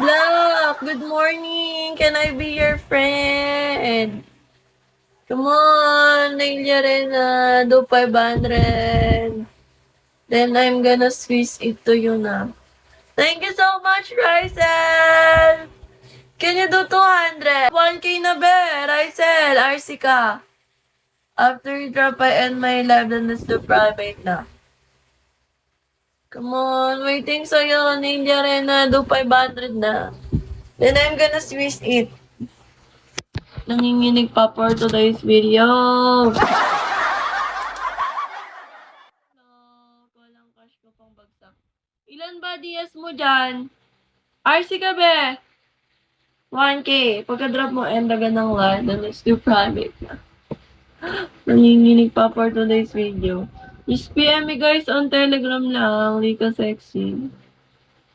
Black, good morning. Can I be your friend? Come on, Nelia Rena, do 500. Then I'm gonna squeeze it to you na. Thank you so much, Rysel. Can you do 200? 1K na be, Rysel, RC ka. After you drop, I end my live, then let's do private na. Come on, waiting sa'yo, Nelia Rena, do 500 na. Then I'm gonna squeeze it. Nanginginig pa for today's video. Walang cash ko pang bagsak. Ilan ba DS mo dyan? RC ka be? 1K. Pagka-drop mo, endagan ng live, then let's do private na. Nanginginig pa for today's video. Just PM me guys on Telegram lang, Lika Sexy.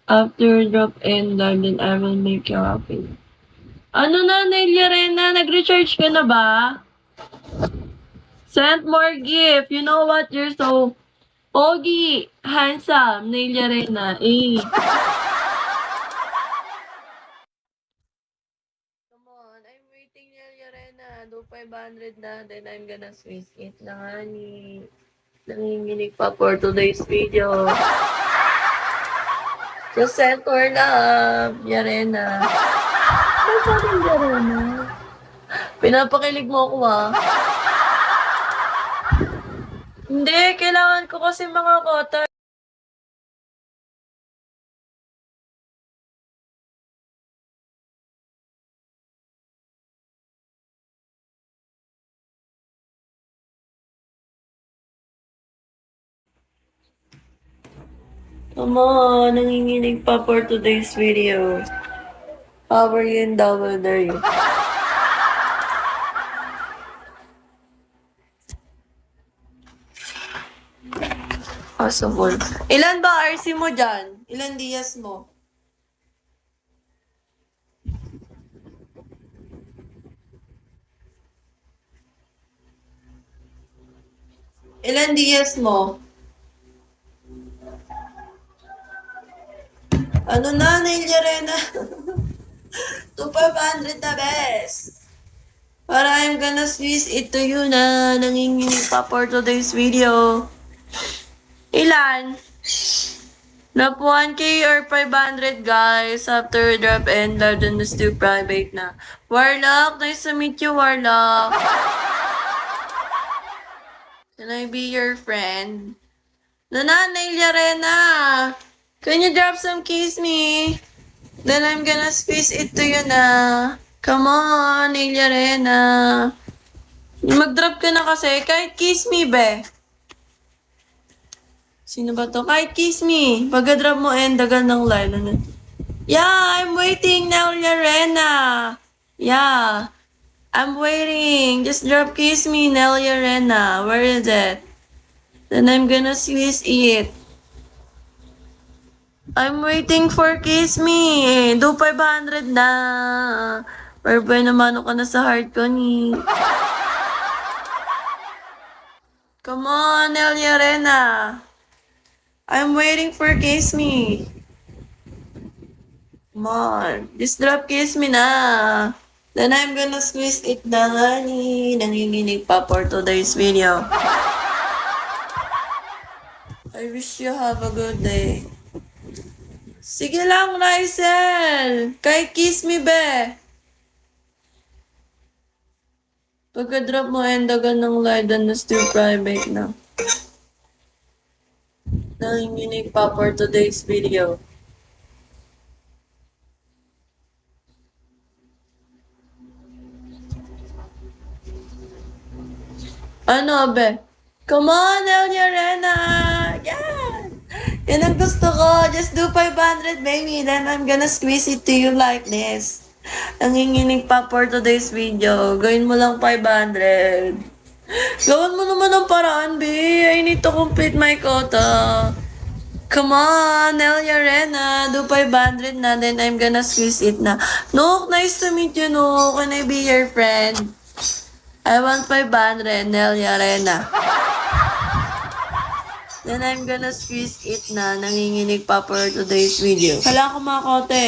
After drop and live, then I will make you happy. Ano na, Nelia Rena? Nag-recharge ka na ba? Send more gift. You know what? You're so pogi, handsome, Nelia Rena. Eh. Come on. I'm waiting, Nelia Rena. Do 500 na. Then I'm gonna squeeze it na nga ni. Nanginginig pa for today's video. Just send for love, Yarena. Ano sa akin, Yarena? Pinapakilig mo ako, ah. Hindi, kailangan ko kasi mga kota. Come on, nanginginig pa for today's video. How are you and double dare you? Possible. Ilan ba RC mo dyan? Ilan DS mo? Ilan DS mo? Ano na, Nelia Rena? 2,500 na best. Para I'm gonna squeeze it to you na nanginginig pa for today's video. Ilan? Drop 1K or 500 guys. After drop and loud and let's do private na. Warlock, nice to meet you, Warlock. Can I be your friend? Nanay Rena, can you drop some kiss me? Then I'm gonna squeeze it to you na. Come on, Nelia Rena. Mag-drop ka na kasi. Kahit kiss me, be. Sino ba to? Kahit kiss me. Pagka-drop mo, endagan ng live. Yeah, I'm waiting, Nelia Rena. Yeah. I'm waiting. Just drop kiss me, Nelia Rena. Where is it? Then I'm gonna squeeze it. I'm waiting for kiss me. Do 500 na. Pwede naman ka na sa heart ko ni. Come on, Nelia Rena. I'm waiting for kiss me. Come on. Just drop kiss me na. Then I'm gonna squeeze it na nga ni. Nanginginig pa for today's video. I wish you have a good day. Sige lang, Rysel. Kahit kiss me, be. Pagka-drop mo, endagan ng live, then let's do private na. Nanginginig pa for today's video. Ano, be? Come on, Nelia Rena! Yan! Yan ang gusto ko. Just do 500, baby. Then I'm gonna squeeze it to you like this. Nanginginig pa for today's video. Gawin mo lang 500. Gawin mo naman ang paraan, be. I need to complete my quota. Come on, Nelia Rena. Do 500 na. Then I'm gonna squeeze it na. Nook, nice to meet you, Nook. Can I be your friend? I want 500, Nelia Rena. Then I'm gonna squeeze it na. Nanginginig pa for today's video. Kailangan ko mga kote.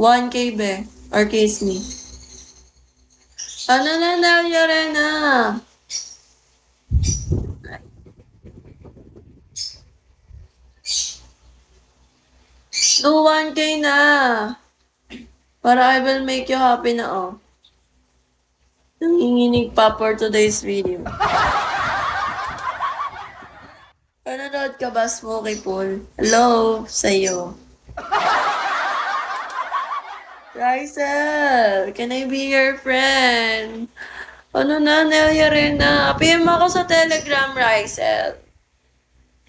1K be. Or kiss me. Ano na, Nelia Rena? Do 1K na. Para I will make you happy na, oh. Nanginginig pa for today's video. Panonood ka ba, Smokey Pool? Hello, sa'yo. Rysel, can I be your friend? Ano na, Nelia Rena? PM ako sa Telegram, Rysel.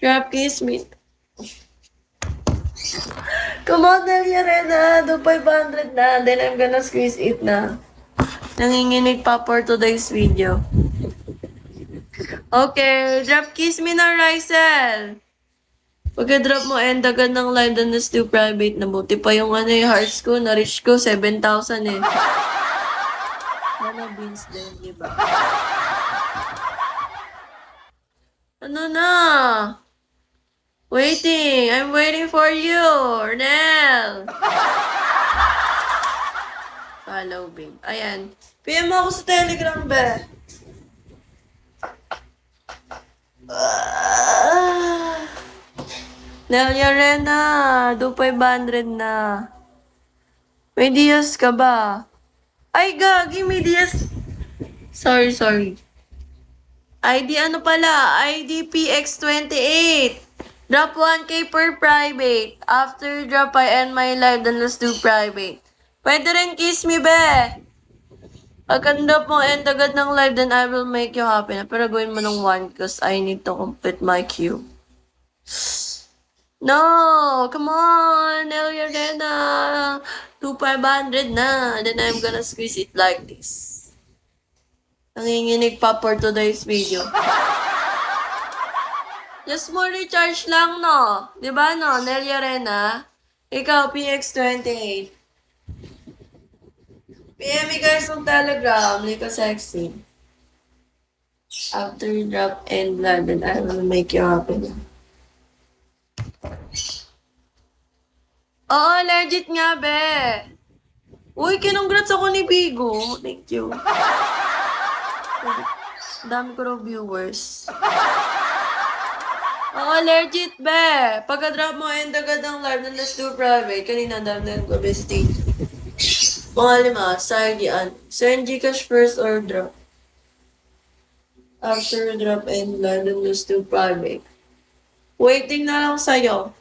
Drop kiss me. Come on, Nelia Rena. Do 500 na. Then I'm gonna squeeze it na. Nanginginig pa for today's video. Okay, drop kiss me na, Rysel. Pagka-drop mo, end agad ng live doon na still private na buti pa yung hearts ko, na-reach ko, 7,000 eh. Wala beans din, diba? Ano na? Waiting! I'm waiting for you, Ernel! Follow, babe. Ayan. PM mo ako sa Telegram, be. Nelia Rena, do 500 na. May Diaz ka ba? Ay, gagi, may Diaz. Sorry. ID ano pala? ID PX28. Drop 1K per private. After drop, I end my live, then let's do private. Pwede rin kiss me, be. Pagka-drop mo, end agad ng live, then I will make you happy na. Pero gawin mo ng 1 because I need to complete my queue. No! Come on! Nelia Rena! Do 500 na. Then I'm gonna squeeze it like this. Nanginginig pa for today's video. Just more recharge lang, no? Diba, no? Nelia Rena? Ikaw, PX28. PM me guys on Telegram. Lika sexy. After drop and blood, then I will make you happy. Oo, legit nga, be. Uy, kinongrats ako ni Bigo. Thank you. Dami ko raw viewers. Oo, legit, be. Pagka-drop mo, end agad ang live ng Let's Do Private. Kanina, dami na ko, be, stage. Mga 5, Sargian. Send Gcash first or drop. After drop and live ng Let's Do Private. Waiting na lang sa'yo.